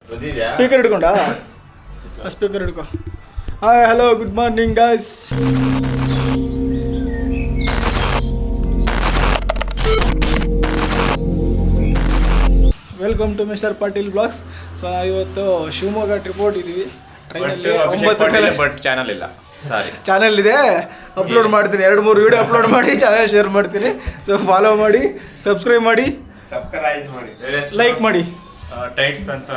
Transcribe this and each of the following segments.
Speaker ಹಿಡ್ಕೊಂಡಾ? Speaker ಹಿಡ್ಕೊ. Hi hello good morning guys. Welcome to mister Patil blogs. So ನಾವು ಇವತ್ತು ಶಿವಮೊಗ್ಗ ಟ್ರಿಪ್ ಹೊಟ್ಟಿದ್ದೀವಿ ಟ್ರೈನಲ್ಲಿ. 9 ಚಾನಲ್ ಇಲ್ಲ, ಸಾರಿ. ಚಾನಲ್ ಇದೆ, ಅಪ್ಲೋಡ್ ಮಾಡ್ತೀನಿ. 2-3 ವೀಡಿಯೋ ಅಪ್ಲೋಡ್ ಮಾಡಿ ಚಾನಲ್ ಶೇರ್ ಮಾಡ್ತೀನಿ. ಸೊ ಫಾಲೋ ಮಾಡಿ, ಸಬ್ಸ್ಕ್ರೈಬ್ ಮಾಡಿ, ಲೈಕ್ ಮಾಡಿ. ಟೈಟ್ಸ್ ಅಂತ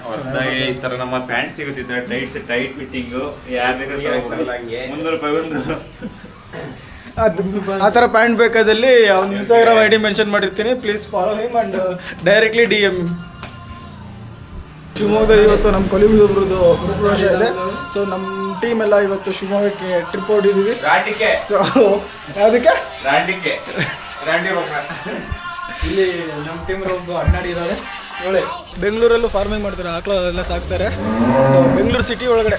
ಹೊಸದಾಗಿ ಈ ತರ ನಮ್ಮ ಪ್ಯಾಂಟ್ ಸಿಗುತ್ತಿದೆ. ಟೈಟ್ಸ್ ಟೈಟ್ ಫಿಟ್ಟಿಂಗ್, ಯಾರು ₹300 ಒಂದು ಆ ಥರ ಪ್ಯಾಂಟ್ ಬೇಕಾದಲ್ಲಿ ಅವ್ನ ಇನ್ಸ್ಟಾಗ್ರಾಮ್ ಐ ಡಿ ಮೆನ್ಷನ್ ಮಾಡಿರ್ತೀನಿ. Please follow him and directly DM. ಶಿವಮೊಗ್ಗದಲ್ಲಿ ಇವತ್ತು ನಮ್ಮ ಕೊಲಿಬ್ರದ್ದು ಗೃಹಪ್ರವೇಶ ಇದೆ. ಸೊ ನಮ್ಮ ಟೀಮ್ ಎಲ್ಲ ಇವತ್ತು ಶಿವಮೊಗ್ಗಕ್ಕೆ ಟ್ರಿಪ್ ಹೊಡಿದ್ದೀವಿ. ಸೊ ಯಾವುದಕ್ಕೆ? ಇಲ್ಲಿ ನಮ್ಮ ಟೀಮ್ ಒಬ್ಬ ಅಣ್ಣಾಡಿ ಇದ್ದಾರೆ. ಒಳ್ಳೆ ಬೆಂಗಳೂರಲ್ಲೂ ಫಾರ್ಮಿಂಗ್ ಮಾಡ್ತಾರೆ, ಆಕಳ ಎಲ್ಲ ಸಾಕ್ತಾರೆ. ಸೊ ಬೆಂಗಳೂರು ಸಿಟಿ ಒಳಗಡೆ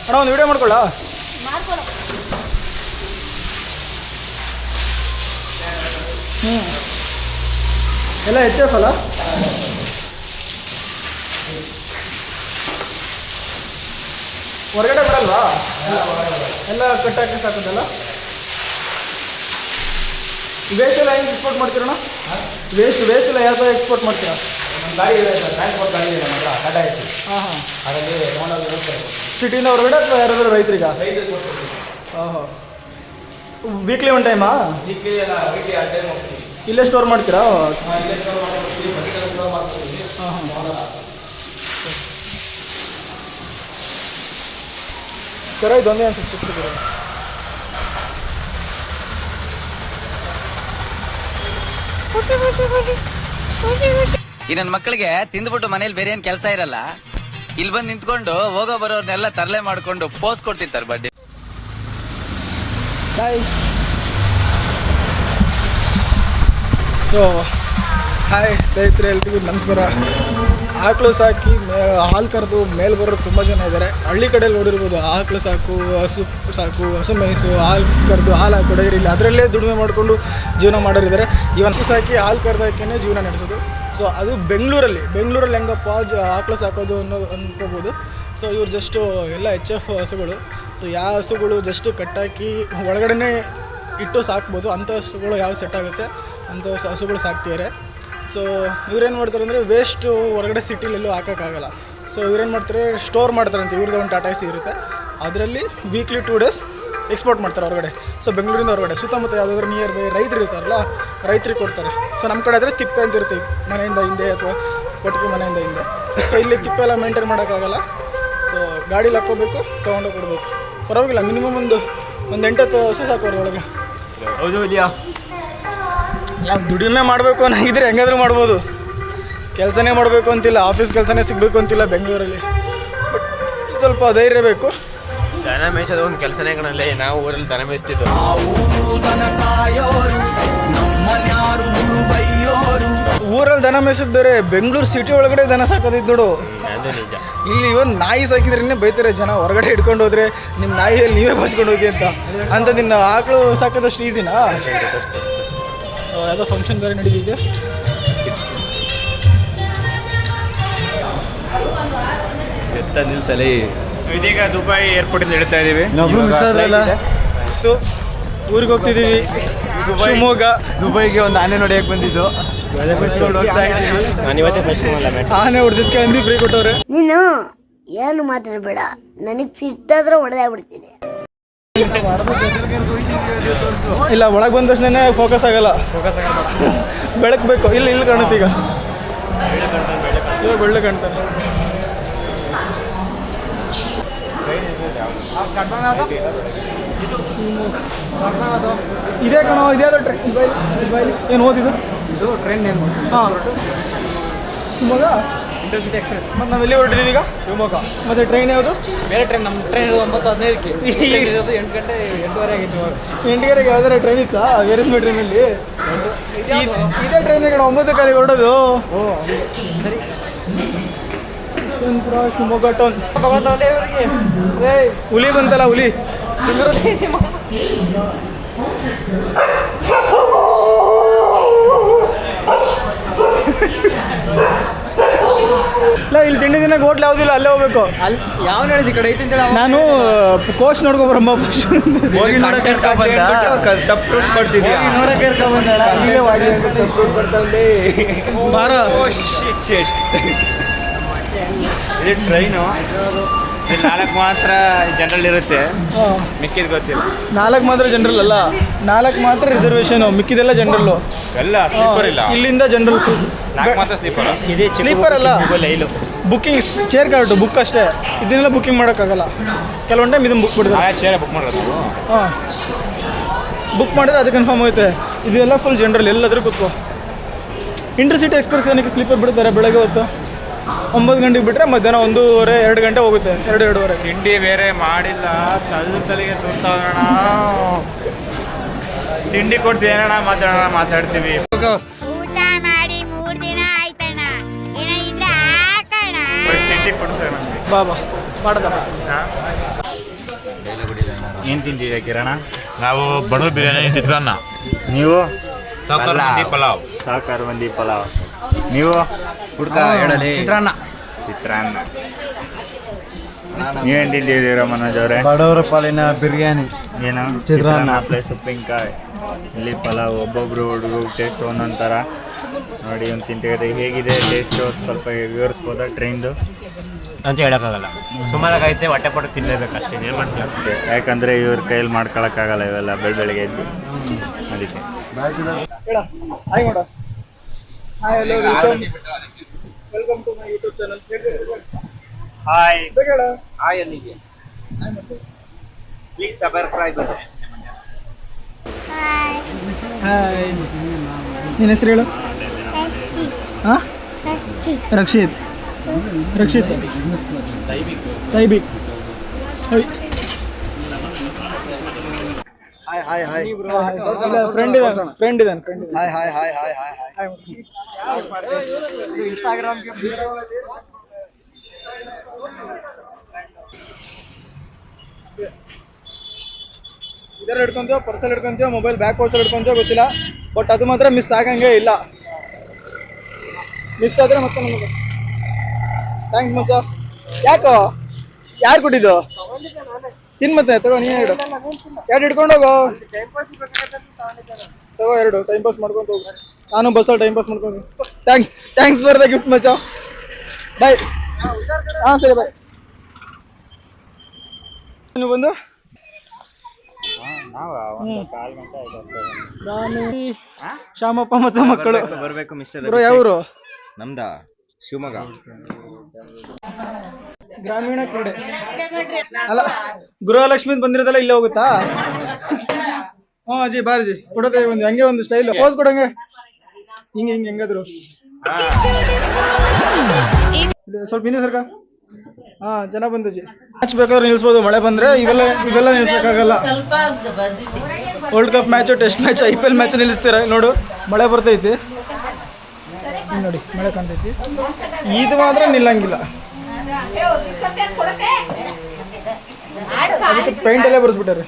ಅಣ್ಣ ಒಂದು ವಿಡಿಯೋ ಮಾಡ್ಕೊಳ್ಳ. ಎಲ್ಲ HF ಅಲ್ಲ? ಹೊರಗಡೆ ಬರಲ್ವಾ? ಎಲ್ಲ ಕಟ್ಟಾಕಿ ಸಾಕೋದಲ್ಲ. ವೇಸ್ಟ್ ಎಲ್ಲ ಹೆಂಗೆ ಎಕ್ಸ್ಪೋರ್ಟ್ ಮಾಡ್ತೀರಣ್ಣ? ವೇಸ್ಟ್ ಎಲ್ಲ ಯಾವ ಥರ ಎಕ್ಸ್ಪೋರ್ಟ್ ಮಾಡ್ತೀರಾ? ಗಾಡಿ ಇದೆ ಸರ್, ಟ್ರಾನ್ಸ್ಪೋರ್ಟ್ ಗಾಡಿ ಇದೆ ನಮ್ಮ ಹತ್ರ, ಟಾಟಾ ಎಸಿ. ಹಾಂ ಅದರಲ್ಲಿ ತೊಗೊಂಡೋಗಿ ಸಿಟಿಯಿಂದ ಹೊರಗಡೆ ಅಥವಾ ಯಾರಾದರೂ ರೈತರಿಗ? ಹಾಂ ವೀಕ್ಲಿ ಒನ್ ಟೈಮಾ? ವೀಕ್ಲಿ ಎಲ್ಲ ವೀಕ್ಲಿ 2 ಟೈಮ್ ಹೋಗ್ತೀವಿ. ಇಲ್ಲೇ ಸ್ಟೋರ್ ಮಾಡ್ತೀರಾ? ಇಲ್ಲೇ ಸ್ಟೋರ್ ಮಾಡ್ಕೊಡ್ತೀವಿ, ಬಸ್ಸಲ್ಲಿ ಸ್ಟೋರ್ ಮಾಡ್ಕೊಡ್ತೀವಿ. ಸರ ಇದೊಂದೇ ಅನ್ಸುತ್ತೆ. ಈ ನನ್ನ ಮಕ್ಕಳಿಗೆ ತಿಂದ್ಬಿಟ್ಟು ಮನೇಲಿ ಬೇರೆ ಏನ್ ಕೆಲಸ ಇರಲ್ಲ, ಇಲ್ಲಿ ಬಂದು ನಿಂತ್ಕೊಂಡು ಹೋಗೋ ಬರೋರ್ನೆಲ್ಲ ತರಲೆ ಮಾಡ್ಕೊಂಡು ಪೋಸ್ ಕೊಡ್ತಿರ್ತಾರೆ ಬಡ್ಡಿ. ಸೊ ಹಾಯ್ ಸ್ನೇಹಿತರೆ, ಎಲ್ರಿಗೂ ನಮಸ್ಕಾರ. ಆಕಳು ಸಾಕಿ ಹಾಲು ಕರೆದು ಮೇಲೆ ಬರೋರು ತುಂಬ ಜನ ಇದ್ದಾರೆ. ಹಳ್ಳಿ ಕಡೆಯಲ್ಲಿ ನೋಡಿರ್ಬೋದು, ಆಕಳು ಸಾಕು, ಹಸು ಮೇಯಿಸು, ಹಾಲು ಕರೆದು ಹಾಲು ಹಾಕೋ ಡೈರಿಲಿ ಅದರಲ್ಲೇ ದುಡಿಮೆ ಮಾಡಿಕೊಂಡು ಜೀವನ ಮಾಡೋರಿದ್ದಾರೆ. ಈ ಹಸು ಸಾಕಿ ಹಾಲು ಕರೆದಕ್ಕೇ ಜೀವನ ನಡೆಸೋದು. ಸೊ ಅದು ಬೆಂಗಳೂರಲ್ಲಿ ಹೆಂಗಪ್ಪ ಆಕಳು ಸಾಕೋದು ಅನ್ಕೋಬೋದು. ಸೊ ಇವ್ರು ಜಸ್ಟು ಎಲ್ಲ HF ಹಸುಗಳು. ಸೊ ಯಾವ ಹಸುಗಳು ಜಸ್ಟ್ ಕಟ್ಟಾಕಿ ಒಳಗಡೆ ಇಟ್ಟು ಸಾಕ್ಬೋದು, ಅಂಥ ಹಸುಗಳು ಯಾವ ಸೆಟ್ ಆಗುತ್ತೆ ಅಂಥ ಹಸುಗಳು ಸಾಕ್ತಿದ್ದಾರೆ. ಸೊ ಇವ್ರೇನು ಮಾಡ್ತಾರೆ ಅಂದರೆ ವೇಸ್ಟು ಹೊರಗಡೆ ಸಿಟಿಲೆಲ್ಲೂ ಹಾಕೋಕ್ಕಾಗಲ್ಲ. ಸೊ ಇವ್ರೇನು ಮಾಡ್ತಾರೆ, ಸ್ಟೋರ್ ಮಾಡ್ತಾರಂತೆ. ಇವ್ರದ್ದು ಒಂದು ಟಾಟಾ ಎಸಿ ಇರುತ್ತೆ, ಅದರಲ್ಲಿ ವೀಕ್ಲಿ 2 ಡೇಸ್ ಎಕ್ಸ್ಪೋರ್ಟ್ ಮಾಡ್ತಾರೆ ಹೊರಗಡೆ. ಸೊ ಬೆಂಗಳೂರಿಂದ ಹೊರಗಡೆ ಸುತ್ತಮುತ್ತ ಯಾವುದಾದ್ರೂ ನಿಯರ್ ಬೈ ರೈತರು ಇರ್ತಾರಲ್ಲ, ರೈತರಿಗೆ ಕೊಡ್ತಾರೆ. ಸೊ ನಮ್ಮ ಕಡೆ ಆದರೆ ತಿಪ್ಪೆ ಅಂತ ಇರುತ್ತೆ, ಮನೆಯಿಂದ ಹಿಂದೆ ಅಥವಾ ಕೊಟ್ಟಿಗೆ ಮನೆಯಿಂದ ಹಿಂದೆ. ಸೊ ಇಲ್ಲಿ ತಿಪ್ಪೆ ಎಲ್ಲ ಮೇಂಟೈನ್ ಮಾಡೋಕ್ಕಾಗಲ್ಲ. ಸೊ ಗಾಡೀಲಿ ಹಾಕ್ಕೋಬೇಕು, ತೊಗೊಂಡೋಗಿ ಕೊಡಬೇಕು. ಪರವಾಗಿಲ್ಲ, ಮಿನಿಮಮ್ ಒಂದು 8-10 ಹಸು ಸಾಕೋರು ಒಳಗೆ. ಹೌದು ಇದೆಯಾ? ನಾವು ದುಡಿಮೆ ಮಾಡಬೇಕು ಅನ್ನೋಂಗಿದ್ರೆ ಹೆಂಗಾದ್ರೂ ಮಾಡ್ಬೋದು. ಕೆಲಸನೇ ಮಾಡಬೇಕು ಅಂತಿಲ್ಲ, ಆಫೀಸ್ ಕೆಲಸನೇ ಸಿಗಬೇಕು ಅಂತಿಲ್ಲ ಬೆಂಗಳೂರಲ್ಲಿ. ಬಟ್ ಸ್ವಲ್ಪ ಧೈರ್ಯ ಬೇಕು. ದನ ಮೇಯಿಸೋದು ಒಂದು ಕೆಲಸನೇ ಕಣಲ್ಲೇ. ನಾವು ಊರಲ್ಲಿ ದನ ಮೇಯಿಸ್ತಿದ್ದು. ಊರಲ್ಲಿ ದನ ಮೇಯಿಸೋದು ಬೇರೆ, ಬೆಂಗಳೂರು ಸಿಟಿ ಒಳಗಡೆ ದನ ಸಾಕೋದಿದ್ದು ನೋಡು. ಅದು ನಿಜ. ಇಲ್ಲಿ ಇವನ್ ನಾಯಿ ಸಾಕಿದ್ರೆ ಇನ್ನೇ ಬೈತಾರೆ ಜನ. ಹೊರಗಡೆ ಹಿಡ್ಕೊಂಡು ಹೋದ್ರೆ ನಿಮ್ಮ ನಾಯಿಯಲ್ಲಿ ನೀವೇ ಬಾಚ್ಕೊಂಡು ಹೋಗಿ ಅಂತ ನಿನ್ನ ಆಕಳು ಸಾಕೋದಷ್ಟು ಈಸಿನಾ? ಯಾವುದೋ ಫಂಕ್ಷನ್ ಬೇರೆ ನಡೀತಿದೆ. ನಿಲ್ಸಲಿ. ಇದೀಗ ದುಬೈ ಏರ್ಪೋರ್ಟಿಂದ ಇಳ್ತಾ ಇದ್ದೀವಿ. ಊರಿಗೆ ಹೋಗ್ತಿದ್ದೀವಿ, ಶಿವಮೊಗ್ಗ. ದುಬೈಗೆ ಒಂದು ಆನೆ ನೋಡಿಯಕ್ಕೆ ಬಂದಿದ್ದು. ಆನೆ ಹೊಡೆದಕ್ಕೆ ಹಂದಿ ಫ್ರೀ ಕೊಟ್ಟವ್ರೆ. ನೀನು ಏನು ಮಾತಾಡಬೇಡ, ನನಗೆ ಸಿಟ್ಟಾದ್ರೆ ಹೊಡೆದಾಗ್ಬಿಡ್ತೀನಿ. ಇಲ್ಲ, ಒಳಗೆ ಬಂದ ತಕ್ಷಣ ಫೋಕಸ್ ಆಗಲ್ಲ. ಬೆಳಕು ಬೇಕು. ಇಲ್ಲಿ ಕಾಣುತ್ತೆ. ಈಗ ಬೆಳ್ಳೆ ಕಾಣ್ತಾನೆ. ಇದೇ ಕಣೋ, ಇದ್ಯಾವುದೋ ಟ್ರೈನ್ ಏನು ಓದಿದ್ದು? ಇದು ಟ್ರೈನ್ ಏನು? ಹಾಂ, ಶಿವಮೊಗ್ಗ ಇಂಟರ್ಸಿಟಿ ಎಕ್ಸ್ಪ್ರೆಸ್. ಮತ್ತು ನಾವು ಎಲ್ಲಿ ಹೊರಟಿದ್ದೀವಿ ಈಗ? ಶಿವಮೊಗ್ಗ. ಮತ್ತು ಟ್ರೈನ್ ಯಾವುದು? ಬೇರೆ ಟ್ರೈನ್. ನಮ್ಮ ಟ್ರೈನ್ 9:15ಕ್ಕೆ ಇರೋದು. 8 ಗಂಟೆ 8:30 ಆಗಿತ್ತು. 8 ಗಂಟೆಗೆ ಯಾವ್ದಾರ ಟ್ರೈನ್ ಇತ್ತಾ? ಬೇರೆ ಟ್ರೈನಲ್ಲಿ ಇದೇ ಟ್ರೈನ್ 9 ಕಾಲಿಗೆ ಹೊರಡೋದು. ಓ ಸರಿ. ಶಿವಮೊಗ್ಗ ಟೌನ್ ತಗೊಳ್ತಾವಲ್ಲ ಇವರಿಗೆ. ಹುಲಿ ಬಂತಲ್ಲ, ಹುಲಿ. ಸಿಂಗರಲ್ಲಿ ತಿನ್ನಕ್ಕೆ ಹೋಟ್ಲ್ ಯಾವುದಿಲ್ಲ, ಅಲ್ಲೇ ಹೋಗ್ಬೇಕು. ಅಲ್ಲಿ ಯಾವ ಹೇಳಿದ ಈ ಕಡೆ ಐತಿ ಅಂತೇಳಿ ನಾನು ಕೋಚ್ ನೋಡ್ಕೊಬರಮ್ಮ ಫಸ್ಟ್. ಹೋಗಿ ನೋಡಕ್ಕೆ ತಪ್ಪು ರೂಟ್ ಕೊಡ್ತಿದ್ಯಾ ಬಾರ. ಇದು ಟ್ರೈನು, ಇಲ್ಲಿ 4 ಮಾತ್ರ ಜನರಲ್ ಇರುತ್ತೆ, ಮಿಕ್ಕಿದ್ ಗೊತ್ತಿಲ್ಲ. 4 ಮಾತ್ರ ಜನರಲ್ ಅಲ್ಲ, 4 ಮಾತ್ರ ರಿಸರ್ವೇಶನ್, ಮಿಕ್ಕಿದೆಲ್ಲ ಜನರಲ್ಲು. ಎಲ್ಲ ಸ್ಲೀಪರ್ ಇಲ್ಲ, ಇಲ್ಲಿಂದ ಜನರಲ್ 4 ಮಾತ್ರ ಸ್ಲೀಪರ್. ಸ್ಲೀಪರ್ ಅಲ್ಲ, ಬುಕ್ಕಿಂಗ್ ಚೇರ್ ಕಾರ್ಡು ಬುಕ್ ಅಷ್ಟೇ. ಇದನ್ನೆಲ್ಲ ಬುಕ್ಕಿಂಗ್ ಮಾಡೋಕ್ಕಾಗಲ್ಲ. ಕೆಲವೊಂದು ಟೈಮ್ ಇದನ್ನು ಬುಕ್ ಬಿಡ್ತಾರೆ. ಚೇರ ಬುಕ್ ಮಾಡೋದು ನಾವು. ಹಾಂ, ಬುಕ್ ಮಾಡಿದ್ರೆ ಅದು ಕನ್ಫರ್ಮ್ ಹೋಗುತ್ತೆ. ಇದೆಲ್ಲ ಫುಲ್ ಜನರಲ್, ಎಲ್ಲಾದರೂ ಕೂತ್ಕೋ. ಇಂಟರ್ಸಿಟಿ ಎಕ್ಸ್ಪ್ರೆಸ್ ಏನಕ್ಕೆ ಸ್ಲೀಪರ್ ಬಿಡ್ತಾರೆ ಬೆಳಗ್ಗೆ ಹೊತ್ತು 9 ಗಂಟೆಗೆ ಬಿಟ್ಟರೆ ಮಧ್ಯಾಹ್ನ 1:30 2 ಗಂಟೆ ಹೋಗುತ್ತೆ, 2-2:30. ತಿಂಡಿ ಬೇರೆ ಮಾಡಿಲ್ಲ, ತಲೆಗೆ ತುರ್ತಾವಣ. ತಿಂಡಿ ಕೊಡ್ತೀವಿ, ಏನಣ್ಣ ಮಾತಾಡ್ತೀವಿ. ಊಟ ಮಾಡಿ 3 ದಿನ ಆಯ್ತಣ್ಣ, ಏನಾಗಿದ್ರೆ ಹಾಕಣ. ತಿಂಡಿ ಕೊಡ್ಸೋಣ ನಮಗೆ. ಬಾಬಾ ಮಾಡದಮ್ಮ. ಏನು ತಿಂತಿದ್ದೆ ಕಿರಣ? ನಾವು ಬಡವ ಬಿರಿಯಾನಿ, ಚಿತ್ರಾನ್ನ. ನೀವು ಪಲಾವ್. ಸಾಕಾರ ಮಂದಿ ಪಲಾವ್. ನೀವು ಚಿತ್ರಾನ್ನ. ಚಿತ್ರಾನ್ನ. ನೀವೇನು ತಿಂತಿದ್ದೀರಾ ಮನೋಜ್ ಅವರೇ? ಬಡವರ ಪಾಲಿನ ಬಿರಿಯಾನಿ, ಏನು ಚಿತ್ರಾನ್ನ ಪ್ಲಸ್ ಉಪ್ಪಿನಕಾಯಿ. ಇಲ್ಲಿ ಪಲಾವ್. ಒಬ್ಬೊಬ್ರು ಹುಡುಗರು ಟೇಸ್ಟ್ ಒಂದೊಂದು ಥರ. ನೋಡಿ ಒಂದು ತಿಂತಿದ್ರೆ ಹೇಗಿದೆ ಟೇಸ್ಟು ಸ್ವಲ್ಪ ವಿವರಿಸ್ಬೋದಾ ಟ್ರೈನ್ದು ಅಂತ ಹೇಳೋಕ್ಕಾಗಲ್ಲ. ಸುಮಾರಾಗೈತೆ, ಹೊಟ್ಟೆ ಪಟ್ಟು ತಿನ್ನಲೇಬೇಕು ಅಷ್ಟೇ, ಏನು ಮಾಡ್ತೀವಿ. ಯಾಕಂದರೆ ಇವ್ರ ಕೈಯಲ್ಲಿ ಮಾಡ್ಕೊಳಕ್ಕಾಗಲ್ಲ ಇವೆಲ್ಲ ಬೆಳಗ್ಗೆ ಎದ್ದು, ಅದಕ್ಕೆ. ಹೇಳ ಹಾಯ್ ಮಾಡ. Hi, hello, welcome to my YouTube channel. Hi ಹೇಳ ಹಾಯ್ ಅಲ್ಲಿಗೆ ಪ್ಲೀಸ್ ಸಬ್ಸ್ಕ್ರೈಬ್. ಹಾಯ್, ನಿನ್ನ ಹೆಸರು ಹೇಳು. ಹಾಂ, ರಕ್ಷಿತ್. ತೈಬಿಕ್. ಫ್ರೆಂಡ್ ಇದ್ದಾನೆ. ಇನ್ಸ್ಟಾಗ್ರಾಮ್ಗೆ ಇದರ ಹಿಡ್ಕೊಂತೀವೋ, ಪರ್ಸಲ್ ಹಿಡ್ಕೊಂತೀವೋ, ಮೊಬೈಲ್ ಬ್ಯಾಗ್ ಪೋರ್ಚಲ್ ಹಿಡ್ಕೊಂತೀವೋ ಗೊತ್ತಿಲ್ಲ, ಬಟ್ ಅದು ಮಾತ್ರ ಮಿಸ್ ಆಗಂಗೆ ಇಲ್ಲ. ಮಿಸ್ ಆದರೆ ಮತ್ತೆ ನಮಗೆ ಥ್ಯಾಂಕ್ಸ್ ಮಚ್ಚ. ಯಾಕೋ, ಯಾರು ಕೊಟ್ಟಿದ್ದು? ತಿನ್ ಮತ್ತೆ ತಗೋ, ನೀನು 2 ಹಿಡ್ಕೊಂಡು ಹೋಗೋ. ತಗೋ 2 ಟೈಮ್ ಪಾಸ್ ಮಾಡ್ಕೊಂಡು ಹೋಗು. ನಾನು ಬಸ್ಸಲ್ಲಿ ಟೈಮ್ ಪಾಸ್ ಮಾಡ್ಕೊಂಡು. ಥ್ಯಾಂಕ್ಸ್ ಫಾರ್ ದ ಗಿಫ್ಟ್ ಮಚ್ಚ. ಬಾಯ್. ಹಾಂ ಸರಿ, ಬಾಯ್. ನೀವು ಬಂದು ನಾನು ಶ್ಯಾಮಪ್ಪ ಮತ್ತು ಮಕ್ಕಳು ಬರಬೇಕು ಮಿಸ್ಟರ್. ಬ್ರೋ, ಯಾವರು? ನಮ್ದಾ ಶಿವಮೊಗ್ಗ. ಗ್ರಾಮೀಣ ಕ್ರೀಡೆ ಅಲ್ಲ, ಗೃಹಲಕ್ಷ್ಮಿ ಬಂದಿರೋದಲ್ಲ ಇಲ್ಲೇ ಹೋಗುತ್ತಾ? ಹ್ಞೂ ಅಜ್ಜಿ, ಬಾರ್ಜಿ ಕೊಡೋದೇ ಒಂದು ಹಂಗೆ ಒಂದು ಸ್ಟೈಲ್ ಪೋಸ್ ಕೊಡಂಗೆ, ಹಿಂಗೆ ಹೆಂಗಾದ್ರು ಸ್ವಲ್ಪ ಹಿಂದೆ ಸರ್ಕ. ಹಾಂ, ಜನ ಬಂದಜ್ಜಿ. ಮ್ಯಾಚ್ ಬೇಕಾದ್ರೆ ನಿಲ್ಲಿಸ್ಬೋದು, ಮಳೆ ಬಂದರೆ. ಇವೆಲ್ಲ ನಿಲ್ಲಿಸೋಕ್ಕಾಗಲ್ಲ. World cup match, test match, IPL match ನಿಲ್ಲಿಸ್ತೀರ. ನೋಡು, ಮಳೆ ಬರ್ತೈತಿ ನೋಡಿ, ಮಳೆ ಕಾಣ್ತೈತಿ. ಇದು ಮಾತ್ರ ನಿಲ್ಲಂಗಿಲ್ಲ. ಅದಕ್ಕೆ ಪೇಂಟ್ ಎಲ್ಲ ಬರ್ಸ್ಬಿಟ್ಟಾರೆ.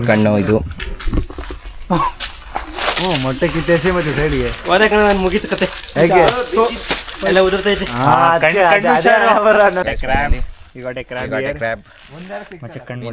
ಕಣ್ಣು ಇದು ಮೊಟ್ಟೆ ಕಿತ್ತೇಸಿ ಮತ್ತೆ ಸೈಡ್ಗೆ ನಾನು ಮುಗೀತು ಕತೆ. ಹೇಗೆ ಎಲ್ಲ ಉದುರ್ತೈತೆ. ಕ್ರ್ಯಾಬ್. ಕ್ರ್ಯಾಬ್. ಕಣ್ಣು